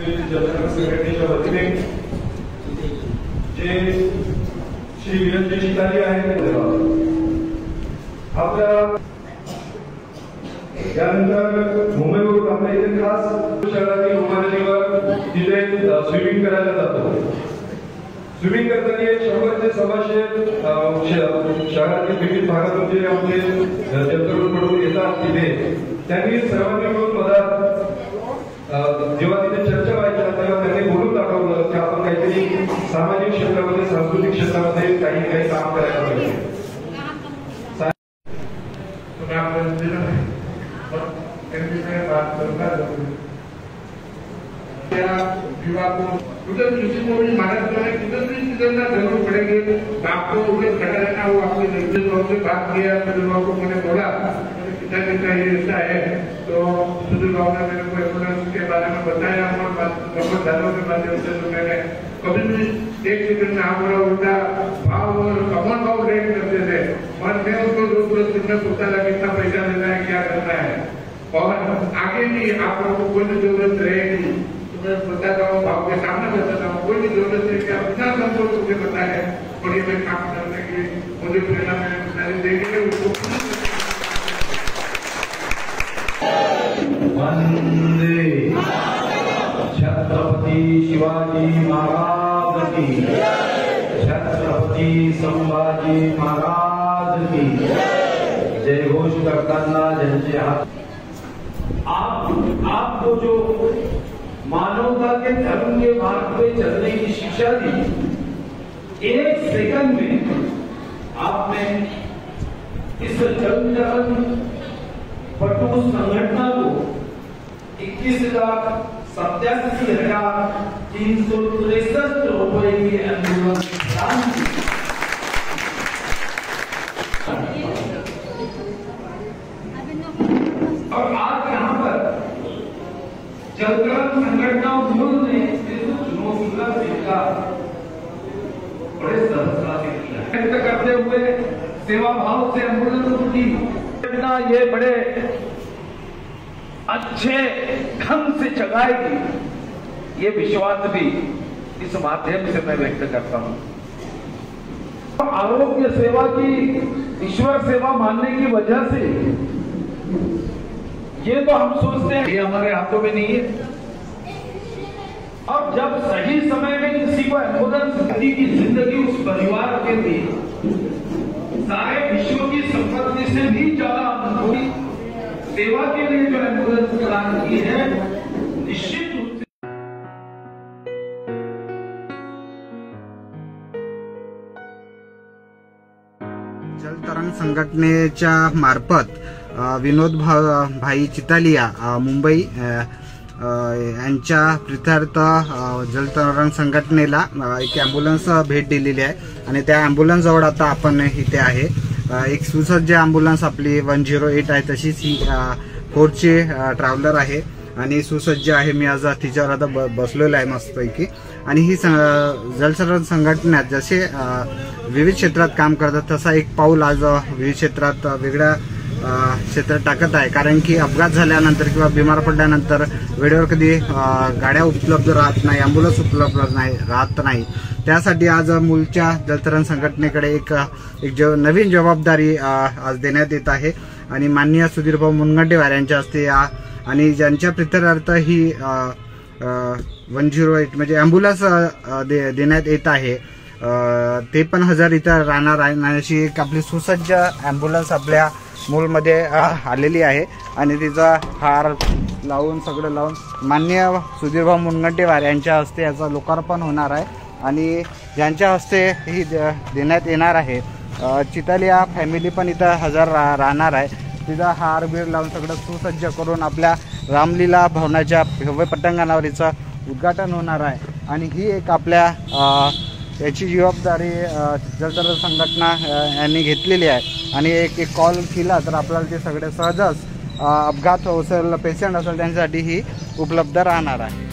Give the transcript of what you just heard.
संघटनेच्या वतीने जे श्री विनंती शिकारी आहेत आपल्या त्यानंतर मुंबईवरून आपल्या इथे खास शहरातील उमानदीवर तिथे स्विमिंग करायला जातो। स्विमिंग करताना 100 ते 100 शहरातील विविध भागातून जे आपले जलतरणपटू येतात तिथे त्यांनी सर्वांनी मिळून जेव्हा तिथे चर्चा व्हायच्या तेव्हा त्यांनी बोलून दाखवलं की आपण काहीतरी सामाजिक क्षेत्रामध्ये सांस्कृतिक क्षेत्रामध्ये काही काम करायला पाहिजे। विवाह को उधर किसी को भी मदद करने किधर भी किधर जरूर पड़ेगी। आपको उधर खड़ा रहना वो आपके निर्देश लोगों से बात किया सुधीर बाबू को मैंने बोला पिताजी का ये ऐसा है तो सुधीर बाबू ने मेरे को एम्बुलेंस के बारे में बताया और दादों के माध्यम से तो मैंने कभी भी एक सेकंड में हमारा उल्टा भाव और कमन भाव रेट करते थे और मैं उनको रोज में पूछता था कितना पैसा देना है क्या करना है और आगे भी आप लोगों को कोई जरूरत रहेगी मैं बताता हूँ भाव के सामने बताता हूँ कोई भी जरूरत है कि आप बिना संतोष मुझे बताए और ये मैं काम करने की मुझे प्रेरणा मैंने सारी देंगे उसको वंदे छत्रपति शिवाजी महाराज की छत्रपति संभाजी महाराज की जय घोष करताना ज्यांचे हात आपको जो मानवता के धर्म के मार्ग पे चलने की शिक्षा दी 1 सेकंड में आपने इस जलतरण पटु संगठन को 21,87,363 रुपए की एम्बुलेंस दान की। और आज यहाँ पर जलतरण संगठन मूल ने बड़े सरलता से किया करते हुए सेवा भाव से एम्बुलेंस की ये बड़े अच्छे ढंग से चलाएगी ये विश्वास भी इस माध्यम से मैं व्यक्त करता हूं। आरोग्य सेवा की ईश्वर सेवा मानने की वजह से ये तो हम सोचते हैं ये हमारे हाथों में नहीं है। अब जब सही समय में किसी को एम्बुलेंस गति की जिंदगी उस परिवार के लिए सारे विश्व की संपत्ति से भी ज्यादा अनुभवी सेवा के लिए जो एम्बुलेंस प्रदान की है निश्चित रूप से जलतरण संघटनेच्या मार्फत विनोद भाई चितालिया मुंबई यांच्या प्रीत्यर्थ जलतरण संघटनेला एक ॲम्ब्युलन्स भेट दिलेली आहे आणि त्या ॲम्ब्युलन्स जवळ आता आपण इथे आहे। एक सुसज्ज ॲम्ब्युलन्स आपली 108 आहे तशीच ही 4ची ट्रॅव्हलर आहे आणि सुसज्ज आहे। मी आज तिच्यावर आता बसलेलो आहे मस्तपैकी आणि ही जलतरण संघटनेत जसे विविध क्षेत्रात काम करतात तसा एक पाऊल आज विविध क्षेत्रात वेगळ्या क्षेत्रात टाकत आहे। कारण की अपघात झाल्यानंतर किंवा बिमार पडल्यानंतर वेळेवर कधी गाड्या उपलब्ध राहत नाही, ॲम्ब्युलन्स उपलब्ध राहत नाही। त्यासाठी आज मूलच्या जलतरण संघटनेकडे एक नवीन जबाबदारी आज देण्यात येत आहे आणि माननीय सुधीरभाऊ मुनगंटीवार यांच्या हस्ते आणि ज्यांच्या प्रीत्यर्थ ही 108 म्हणजे ॲम्ब्युलन्स देण्यात येत आहे ते पण हजर इथं राहणार आहे आणि अशी एक आपली सुसज्ज ॲम्ब्युलन्स आपल्या मूलमध्ये आलेली आहे आणि तिचा हार लावून सगळं लावून माननीय सुधीरभाऊ मुनगंटीवार यांच्या हस्ते याचं लोकार्पण होणार आहे आणि ज्यांच्या हस्ते ही देण्यात येणार आहे। चितालिया फॅमिली पण इथं हजर राहणार आहे। तिचा हार बीर लावून सगळं सुसज्ज करून आपल्या रामलीला भवनाच्या भव्य पटांगणावर हिचं उद्घाटन होणार आहे आणि ही एक आपल्या याची जबाबदारी जलतरण संघटना यांनी घेतलेली आहे आणि एक कॉल केला तर आपल्याला ते सगळे सहजच अपघात असेल पेशंट असेल त्यांच्यासाठी ही उपलब्ध राहणार आहे।